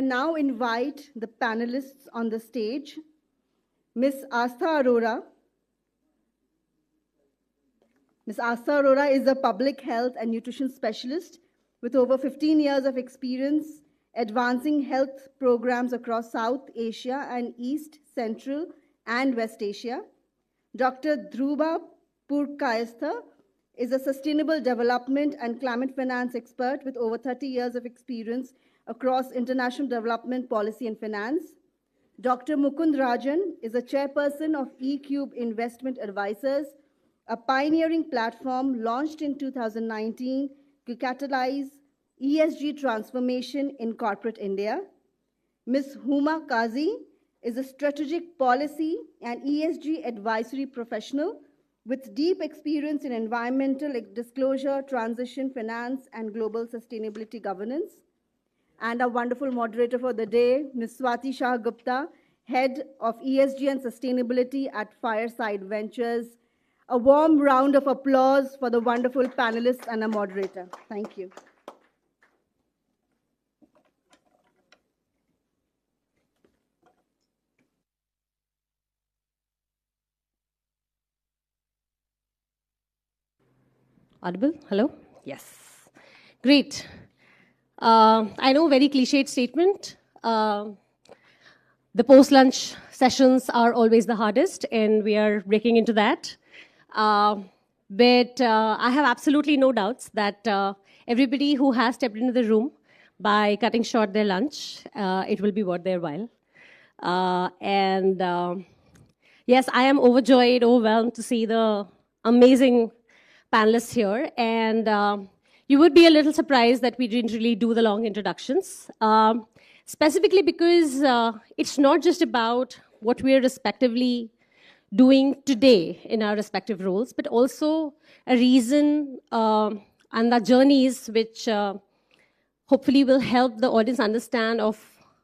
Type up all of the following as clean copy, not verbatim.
I now invite the panelists on the stage. Ms. Astha Arora. Ms. Astha Arora is a public health and nutrition specialist with over 15 years of experience advancing health programs across South Asia and East, Central, and West Asia. Dr. Dhruba Purkayastha is a sustainable development and climate finance expert with over 30 years of experience across international development policy and finance. Dr. Mukund Rajan is a chairperson of eCube Investment Advisors, a pioneering platform launched in 2019 to catalyze ESG transformation in corporate India. Ms. Huma Kazi is a strategic policy and ESG advisory professional with deep experience in environmental disclosure, transition finance, and global sustainability governance. And our wonderful moderator for the day, Ms. Swati Shah Gupta, Head of ESG and Sustainability at Fireside Ventures. A warm round of applause for the wonderful panelists and our moderator. Thank you. Audible? Hello? Yes. Great. I know, very cliched statement. The post-lunch sessions are always the hardest, and we are breaking into that. But I have absolutely no doubts that everybody who has stepped into the room by cutting short their lunch, it will be worth their while. Yes, I am overjoyed, overwhelmed to see the amazing panelists here. And you would be a little surprised that we didn't really do the long introductions, specifically because it's not just about what we're respectively doing today in our respective roles, but also a reason and the journeys which hopefully will help the audience understand of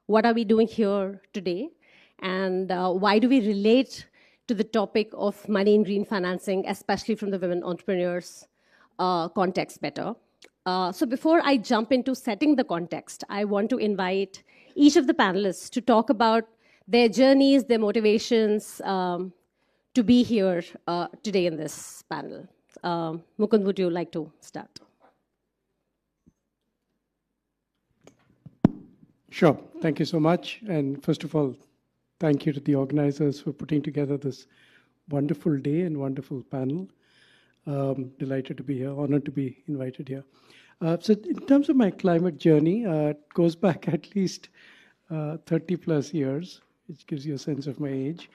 what are we doing here today and why do we relate to the topic of money in green financing, especially from the women entrepreneurs context better. So before I jump into setting the context, I want to invite each of the panelists to talk about their journeys, their motivations to be here today in this panel. Mukund, would you like to start? Sure. Thank you so much. And first of all, thank you to the organizers for putting together this wonderful day and wonderful panel. Delighted to be here, honored to be invited here. So in terms of my climate journey, it goes back at least 30 plus years, which gives you a sense of my age.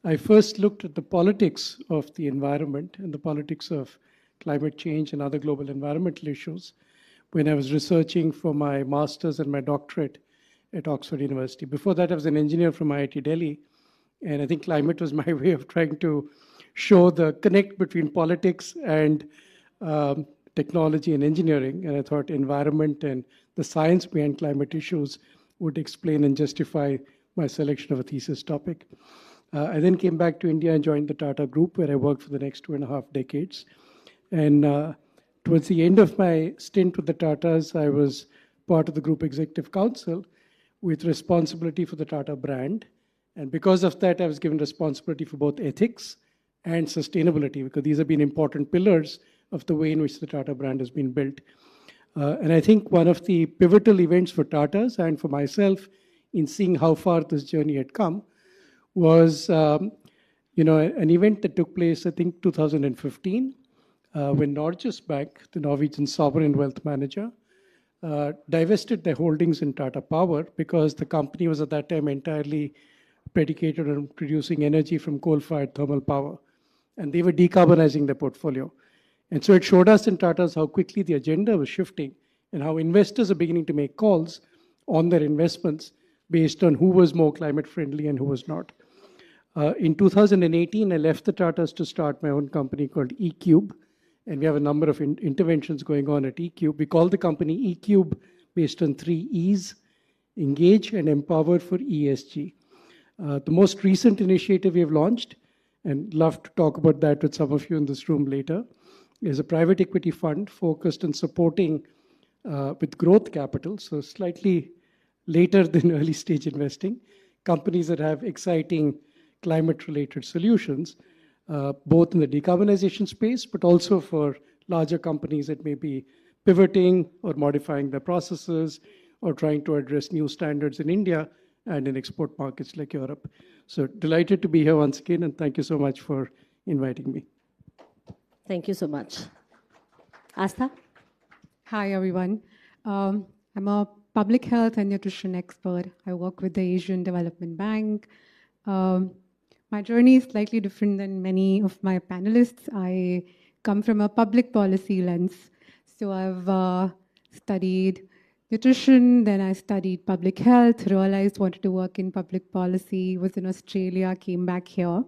I first looked at the politics of the environment and the politics of climate change and other global environmental issues when I was researching for my master's and my doctorate at Oxford University. Before that, I was an engineer from IIT Delhi, and I think climate was my way of trying to show the connect between politics and technology and engineering. And I thought environment and the science behind climate issues would explain and justify my selection of a thesis topic. I then came back to India and joined the Tata Group, where I worked for the next 2.5 decades. And towards the end of my stint with the Tatas, I was part of the Group Executive Council with responsibility for the Tata brand. And because of that, I was given responsibility for both ethics and sustainability, because these have been important pillars of the way in which the Tata brand has been built. And I think one of the pivotal events for Tatas and for myself in seeing how far this journey had come was an event that took place, I think, 2015, when Norges Bank, the Norwegian sovereign wealth manager, divested their holdings in Tata Power because the company was at that time entirely predicated on producing energy from coal-fired thermal power. And they were decarbonizing their portfolio. And so it showed us in Tata's how quickly the agenda was shifting and how investors are beginning to make calls on their investments based on who was more climate friendly and who was not. In 2018, I left the Tatas to start my own company called eCube. And we have a number of interventions going on at eCube. We call the company eCube based on 3 E's: engage and empower for ESG. The most recent initiative we have launched, and love to talk about that with some of you in this room later, is a private equity fund focused on supporting with growth capital, so slightly later than early stage investing, companies that have exciting climate-related solutions, both in the decarbonization space, but also for larger companies that may be pivoting or modifying their processes or trying to address new standards in India and in export markets like Europe. So delighted to be here once again, and thank you so much for inviting me. Thank you so much. Astha? Hi, everyone. I'm a public health and nutrition expert. I work with the Asian Development Bank. My journey is slightly different than many of my panelists. I come from a public policy lens. So I've studied nutrition, then I studied public health, realized wanted to work in public policy, was in Australia, came back here,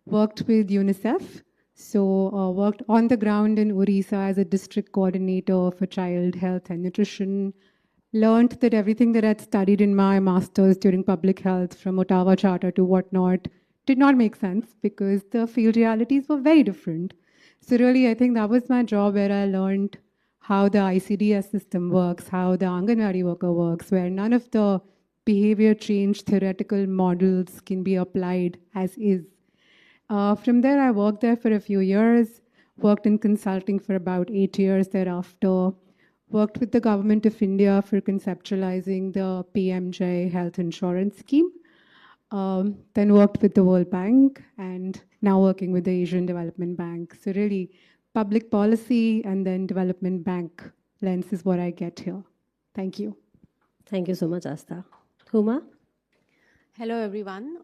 worked with UNICEF. So worked on the ground in Orissa as a district coordinator for child health and nutrition. Learned that everything that I'd studied in my master's during public health, from Ottawa Charter to whatnot, did not make sense because the field realities were very different. So really, I think that was my job, where I learned how the ICDS system works, how the Anganwadi worker works, where none of the behavior change theoretical models can be applied as is. From there, I worked there for a few years, worked in consulting for about 8 years thereafter, worked with the government of India for conceptualizing the PMJ health insurance scheme, then worked with the World Bank, and now working with the Asian Development Bank. So really, public policy and then development bank lens is what I get here. Thank you. Thank you so much, Astha. Huma? Hello, everyone.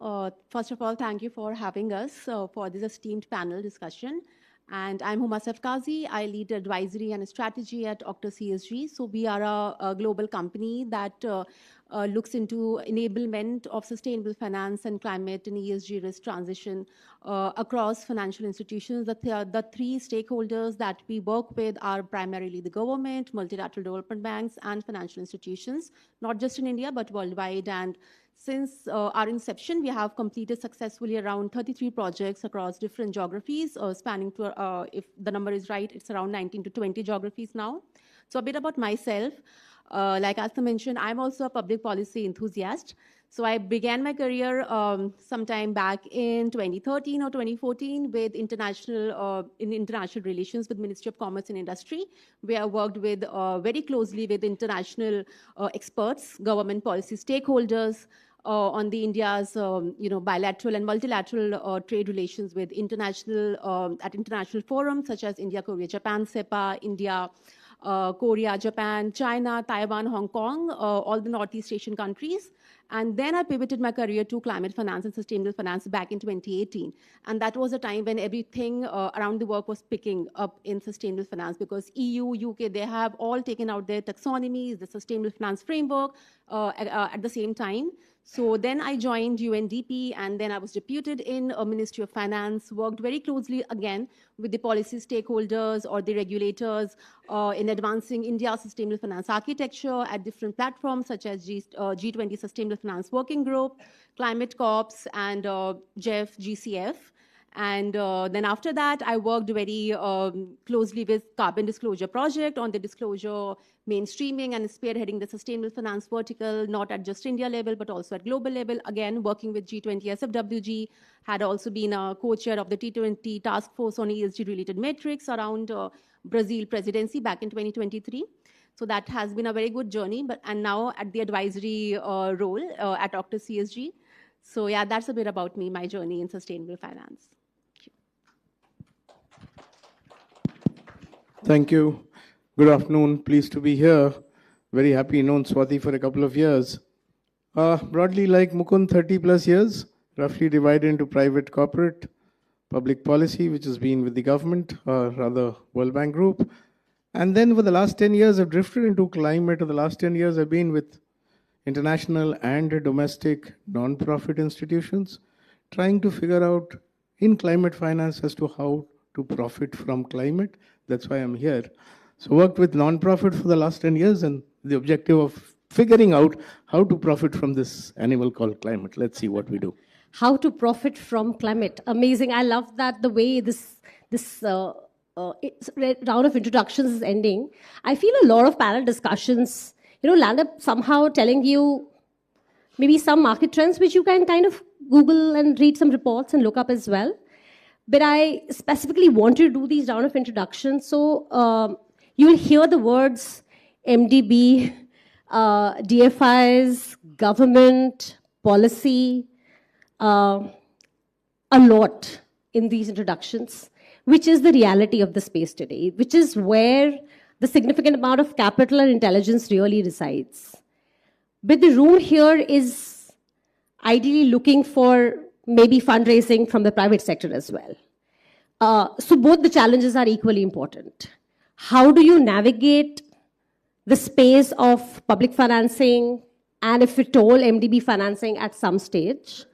First of all, thank you for having us for this esteemed panel discussion. And I'm Huma Safkazi. I lead advisory and strategy at Octa CSG. So we are a global company that looks into enablement of sustainable finance and climate and ESG risk transition across financial institutions. The three stakeholders that we work with are primarily the government, multilateral development banks, and financial institutions, not just in India, but worldwide. And since our inception, we have completed successfully around 33 projects across different geographies, spanning to, if the number is right, it's around 19 to 20 geographies now. So a bit about myself. Like Astha mentioned, I'm also a public policy enthusiast. So I began my career sometime back in 2013 or 2014 with in international relations with Ministry of Commerce and Industry, where I worked with very closely with international experts, government policy stakeholders, on the India's bilateral and multilateral trade relations with at international forums such as India, Korea, Japan, CEPA, India, Korea, Japan, China, Taiwan, Hong Kong, all the Northeast Asian countries. And then I pivoted my career to climate finance and sustainable finance back in 2018. And that was a time when everything around the world was picking up in sustainable finance, because EU, UK, they have all taken out their taxonomies, the sustainable finance framework at the same time. So then I joined UNDP, and then I was deputed in a Ministry of Finance, worked very closely again with the policy stakeholders or the regulators in advancing India's sustainable finance architecture at different platforms such as G20 Sustainable Finance Working Group, Climate Corps, and GEF, GCF. And then after that, I worked very closely with Carbon Disclosure Project on the disclosure mainstreaming and spearheading the sustainable finance vertical, not at just India level, but also at global level. Again, working with G20 SFWG, had also been a co-chair of the T20 task force on ESG-related metrics around Brazil presidency back in 2023. So that has been a very good journey, and now at the advisory role at Octa CSG. So yeah, that's a bit about me, my journey in sustainable finance. Thank you. Good afternoon. Pleased to be here. Very happy, known Swati for a couple of years. Broadly like Mukund, 30 plus years, roughly divided into private, corporate, public policy, which has been with the government, or rather World Bank Group. And then for the last 10 years, I've drifted into climate. For the last 10 years, I've been with international and domestic non-profit institutions, trying to figure out in climate finance as to how to profit from climate. That's why I'm here. So worked with non-profit for the last 10 years, and the objective of figuring out how to profit from this animal called climate. Let's see what we do. How to profit from climate. Amazing. I love that the way this round of introductions is ending. I feel a lot of panel discussions land up somehow telling you maybe some market trends, which you can kind of Google and read some reports and look up as well. But I specifically want to do these round of introductions. So you will hear the words MDB, DFIs, government, policy, a lot in these introductions, which is the reality of the space today, which is where the significant amount of capital and intelligence really resides. But the room here is ideally looking for maybe fundraising from the private sector as well. So both the challenges are equally important. How do you navigate the space of public financing and, if at all, MDB financing at some stage,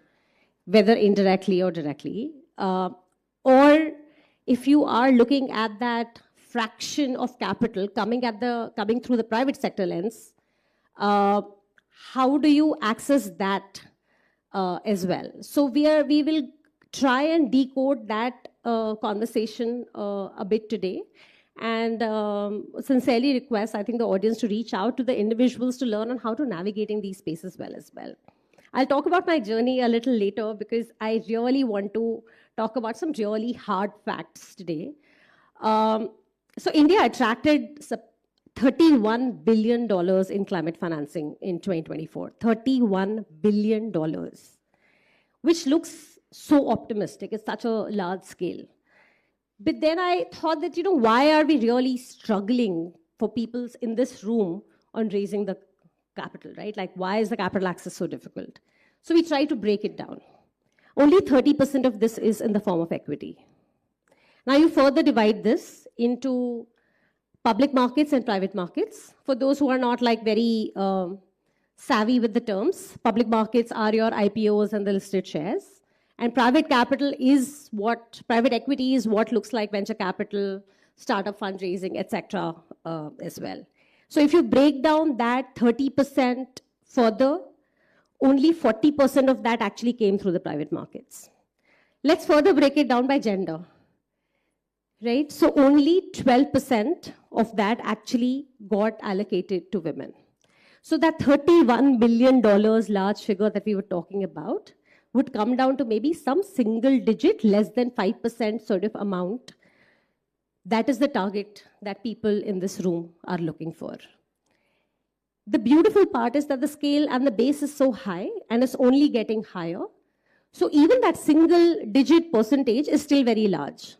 whether indirectly or directly? Or if you are looking at that fraction of capital coming through the private sector lens, how do you access that as well? So we will try and decode that conversation a bit today, and sincerely request, I think, the audience to reach out to the individuals to learn on how to navigating these spaces well as well. I'll talk about my journey a little later because I really want to talk about some really hard facts today. So India attracted $31 billion in climate financing in 2024. $31 billion, which looks so optimistic. It's such a large scale. But then I thought that, why are we really struggling for people in this room on raising the capital, right? Like, why is the capital access so difficult? So we try to break it down. Only 30% of this is in the form of equity. Now you further divide this into public markets and private markets. For those who are not like very savvy with the terms, public markets are your IPOs and the listed shares. And private equity is what looks like venture capital, startup fundraising, etc. As well. So if you break down that 30% further, only 40% of that actually came through the private markets. Let's further break it down by gender, right? So only 12% of that actually got allocated to women. So that $31 billion large figure that we were talking about would come down to maybe some single digit, less than 5% sort of amount. That is the target that people in this room are looking for. The beautiful part is that the scale and the base is so high and it's only getting higher. So even that single digit percentage is still very large.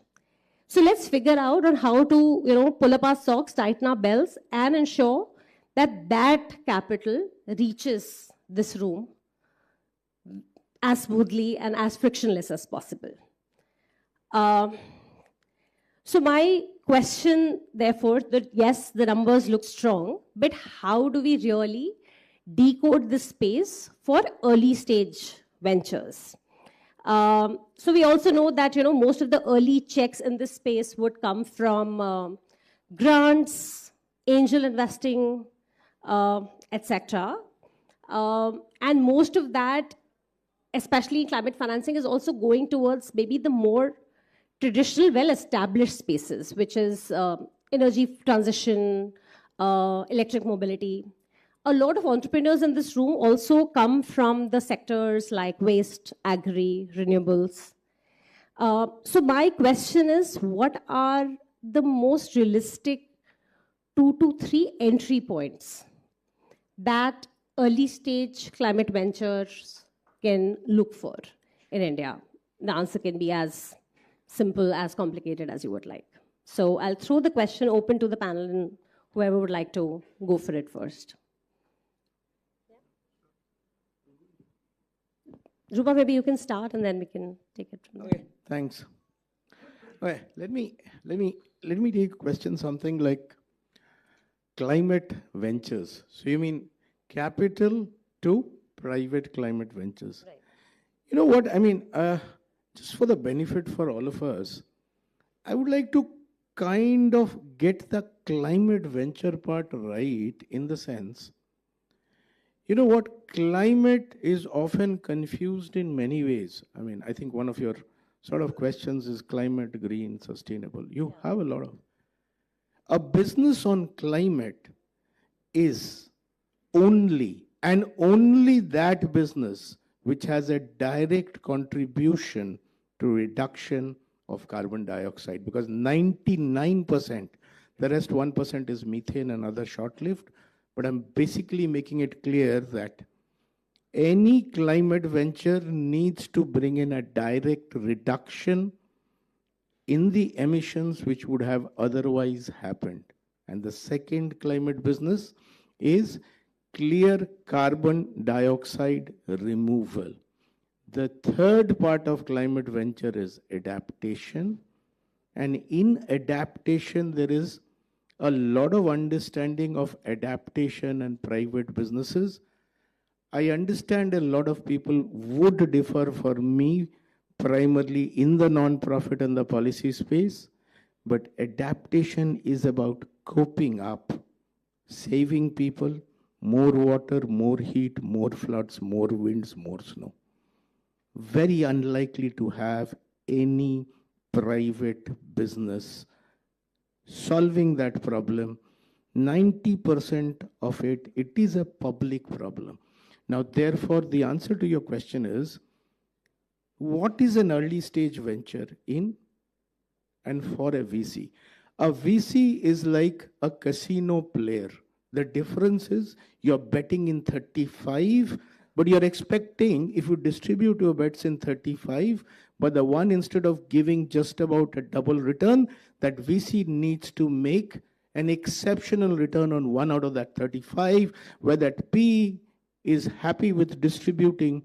So let's figure out on how to, pull up our socks, tighten our belts, and ensure that that capital reaches this room as smoothly and as frictionless as possible. So my question, therefore, that yes, the numbers look strong, but how do we really decode this space for early stage ventures? So we also know that most of the early checks in this space would come from grants, angel investing, etc. And most of that, especially in climate financing, is also going towards maybe the more traditional, well-established spaces, which is energy transition, electric mobility. A lot of entrepreneurs in this room also come from the sectors like waste, agri, renewables. So my question is, what are the most realistic 2 to 3 entry points that early stage climate ventures can look for in India? The answer can be as simple, as complicated as you would like. So I'll throw the question open to the panel and whoever would like to go for it first. Rupa, maybe you can start and then we can take it from there. Okay, thanks. Okay, let me take a question, something like climate ventures. So you mean capital to private climate ventures. Right. You know what, I mean, just for the benefit for all of us, I would like to kind of get the climate venture part right, in the sense, you know what, climate is often confused in many ways. I mean, I think one of your sort of questions is climate, green, sustainable. You have a lot of. A business on climate is only and only that business which has a direct contribution to reduction of carbon dioxide, because 99%, the rest 1% is methane and other short-lived. But I'm basically making it clear that any climate venture needs to bring in a direct reduction in the emissions which would have otherwise happened. And the second climate business is clear carbon dioxide removal. The third part of climate venture is adaptation. And in adaptation, there is a lot of understanding of adaptation and private businesses. I understand a lot of people would differ for me, primarily in the non-profit and the policy space, but adaptation is about coping up, saving people, more water, more heat, more floods, more winds, more snow. Very unlikely to have any private business solving that problem. 90% of it is a public problem. Now, therefore, the answer to your question is, what is an early stage venture in and for a VC? A VC is like a casino player. The difference is you're betting in 35, but you're expecting, if you distribute your bets in 35, but the one, instead of giving just about a double return, that VC needs to make an exceptional return on one out of that 35, where that P is happy with distributing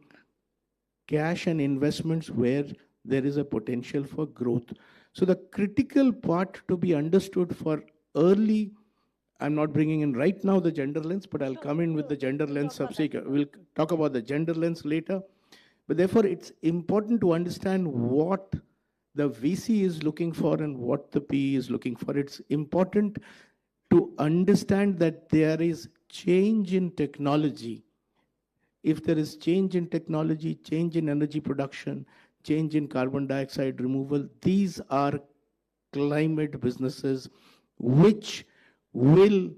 cash and investments where there is a potential for growth. So the critical part to be understood for early, I'm not bringing in right now the gender lens, but I'll come in with the gender lens subsequent. We'll talk about the gender lens later. But therefore, it's important to understand what the VC is looking for and what the PE is looking for. It's important to understand that there is change in technology. If there is change in technology, change in energy production, change in carbon dioxide removal, these are climate businesses which will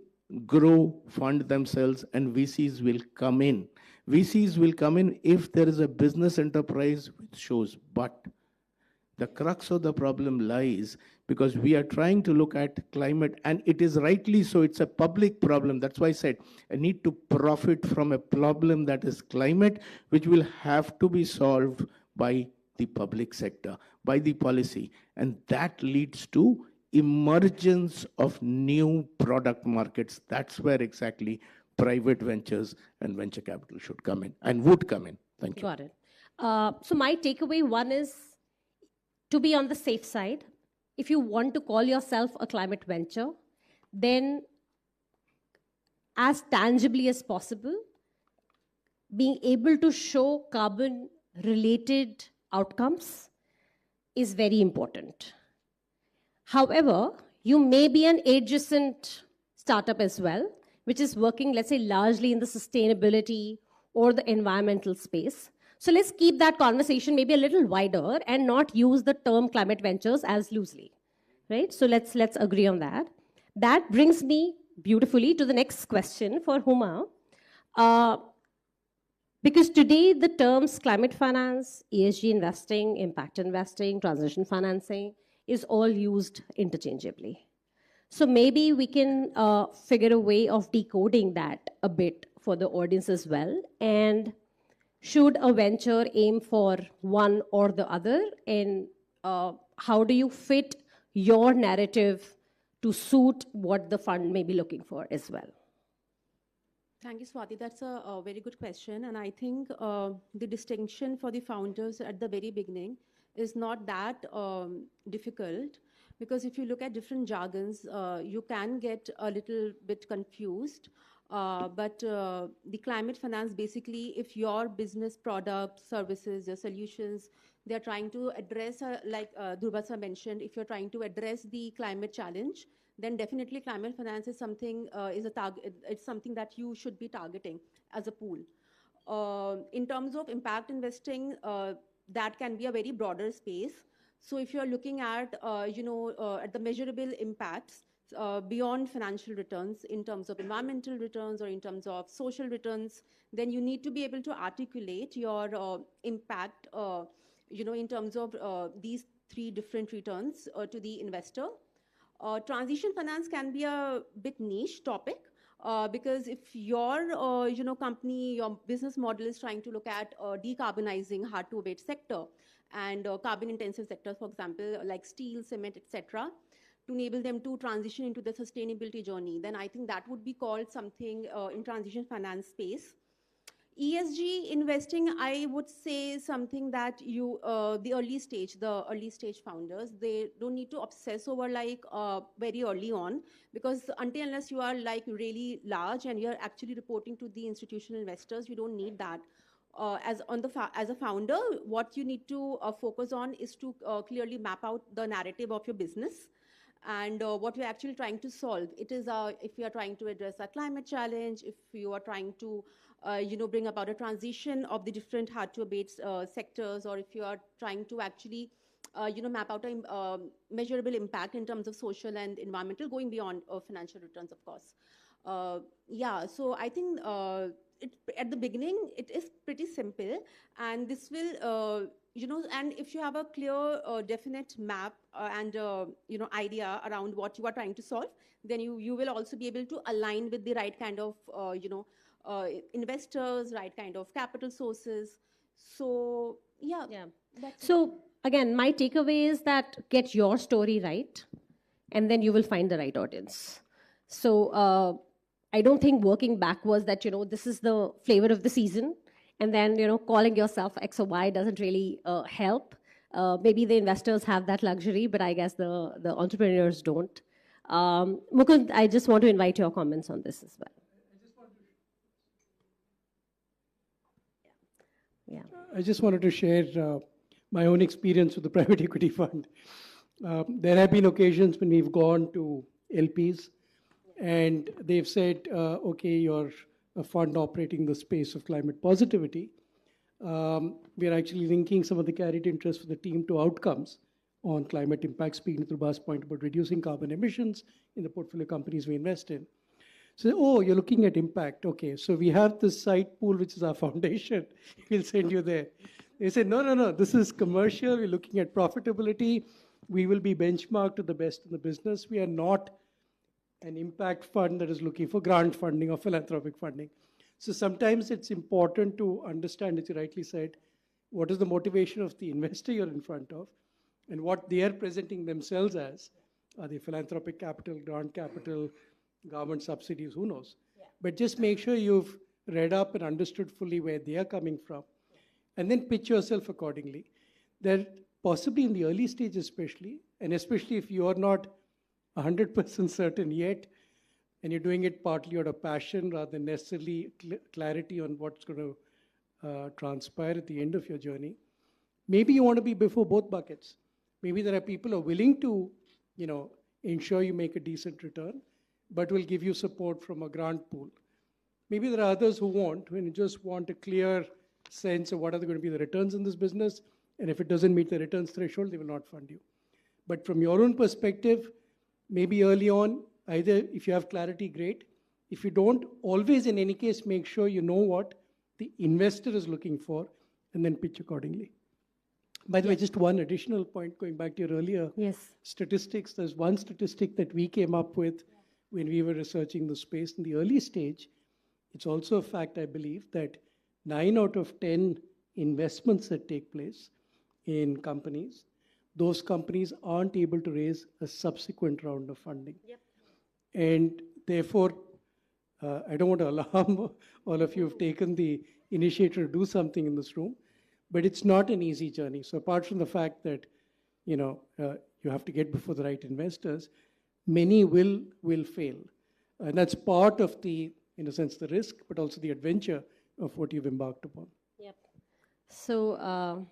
grow, fund themselves, and VCs will come in. VCs will come in if there is a business enterprise which shows. But the crux of the problem lies because we are trying to look at climate, and it is rightly so, it's a public problem. That's why I said I need to profit from a problem that is climate, which will have to be solved by the public sector, by the policy. And that leads to emergence of new product markets. That's where exactly private ventures and venture capital should come in and would come in. Thank you. Got it. So my takeaway one is to be on the safe side. If you want to call yourself a climate venture, then as tangibly as possible, being able to show carbon-related outcomes is very important. However, you may be an adjacent startup as well, which is working, let's say, largely in the sustainability or the environmental space. So let's keep that conversation maybe a little wider and not use the term climate ventures as loosely, right? So let's agree on that. That brings me beautifully to the next question for Huma. Because today the terms climate finance, ESG investing, impact investing, transition financing is all used interchangeably. So maybe we can figure a way of decoding that a bit for the audience as well. And should a venture aim for one or the other? And how do you fit your narrative to suit what the fund may be looking for as well? Thank you, Swati. That's a very good question. And I think the distinction for the founders at the very beginning is not that difficult, because if you look at different jargons, you can get a little bit confused. But the climate finance, basically, if your business products, services, your solutions, they're trying to address, like Dhruva sir mentioned, if you're trying to address the climate challenge, then definitely climate finance is something, it's something that you should be targeting as a pool. In terms of impact investing, that can be a very broader space. So if you're looking at, at the measurable impacts, beyond financial returns in terms of environmental returns or in terms of social returns, then you need to be able to articulate your impact, in terms of these three different returns to the investor. Transition finance can be a bit niche topic, because if your company, your business model is trying to look at decarbonizing hard to abate sector and carbon intensive sectors, for example, like steel, cement, etc., to enable them to transition into the sustainability journey, then I think that would be called something in transition finance space. ESG investing, I would say something that the early stage founders, they don't need to obsess over like very early on, because until unless you are like really large and you're actually reporting to the institutional investors, you don't need that. As a founder, what you need to focus on is to clearly map out the narrative of your business and what we're actually trying to solve. It is if you are trying to address a climate challenge, if you are trying to bring about a transition of the different hard to abate sectors, or if you are trying to actually map out a measurable impact in terms of social and environmental, going beyond financial returns, of course. So I think at the beginning it is pretty simple, and this will and if you have a clear definite map and idea around what you are trying to solve, then you will also be able to align with the right kind of investors, right kind of capital sources. So yeah. So again, my takeaway is that get your story right, and then you will find the right audience. So I don't think working backwards that, this is the flavor of the season, and then, calling yourself X or Y doesn't really help. Maybe the investors have that luxury, but I guess the entrepreneurs don't. Mukund, I just want to invite your comments on this as well. Yeah. I just wanted to share my own experience with the private equity fund. There have been occasions when we've gone to LPs and they've said, okay, you're a fund operating the space of climate positivity. We're actually linking some of the carried interest for the team to outcomes on climate impact, speaking to Ruba's point about reducing carbon emissions in the portfolio companies we invest in. So, oh, you're looking at impact. Okay, so we have this site pool, which is our foundation. We'll send you there. They said, no, this is commercial. We're looking at profitability. We will be benchmarked to the best in the business. We are not an impact fund that is looking for grant funding or philanthropic funding. So sometimes it's important to understand, as you rightly said, what is the motivation of the investor you're in front of and what they are presenting themselves as. Are they philanthropic capital, grant capital, government subsidies, who knows? Yeah. But just make sure you've read up and understood fully where they are coming from, and then pitch yourself accordingly. That possibly in the early stage especially, and especially if you are not 100% certain yet, and you're doing it partly out of passion rather than necessarily clarity on what's going to transpire at the end of your journey, maybe you want to be before both buckets. Maybe there are people who are willing to, ensure you make a decent return, but will give you support from a grant pool. Maybe there are others who won't, when you just want a clear sense of what are going to be the returns in this business, and if it doesn't meet the returns threshold, they will not fund you. But from your own perspective, maybe early on, either if you have clarity, great. If you don't, always in any case, make sure you know what the investor is looking for and then pitch accordingly. By the way, just one additional point, going back to your earlier statistics, there's one statistic that we came up with when we were researching the space in the early stage. It's also a fact, I believe, that 9 out of 10 investments that take place in companies, those companies aren't able to raise a subsequent round of funding. Yep. And therefore, I don't want to alarm all of you who've taken the initiative to do something in this room, but it's not an easy journey. So apart from the fact that, you have to get before the right investors, many will fail. And that's part of the, in a sense, the risk, but also the adventure of what you've embarked upon. Yep. So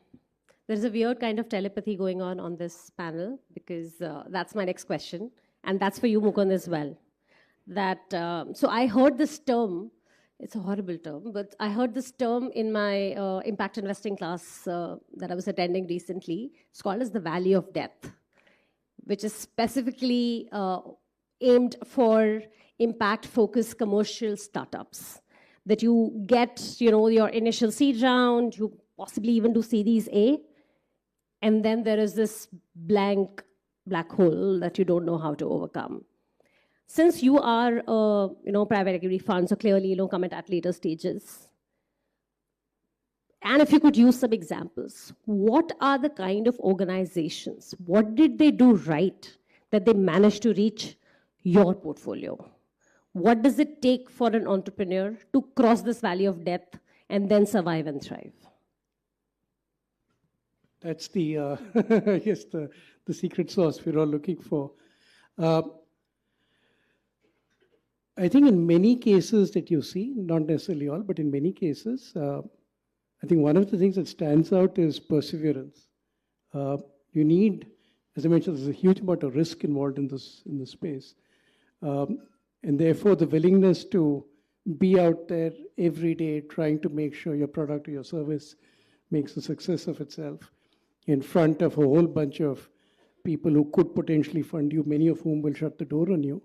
there's a weird kind of telepathy going on this panel, because that's my next question. And that's for you, Mukund, as well. That, so I heard this term, it's a horrible term, but I heard this term in my impact investing class that I was attending recently. It's called as the Valley of Death, which is specifically aimed for impact-focused commercial startups. That you get, your initial seed round, you possibly even do Series A, and then there is this blank black hole that you don't know how to overcome. Since you are, private equity funds, so clearly, come at later stages. And if you could use some examples, what are the kind of organizations? What did they do right that they managed to reach your portfolio? What does it take for an entrepreneur to cross this valley of death and then survive and thrive? That's the, I guess, the secret sauce we're all looking for. I think in many cases that you see, not necessarily all, but in many cases, I think one of the things that stands out is perseverance. You need, as I mentioned, there's a huge amount of risk involved in this space. And therefore, the willingness to be out there every day trying to make sure your product or your service makes a success of itself in front of a whole bunch of people who could potentially fund you, many of whom will shut the door on you.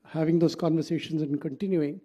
Having those conversations and continuing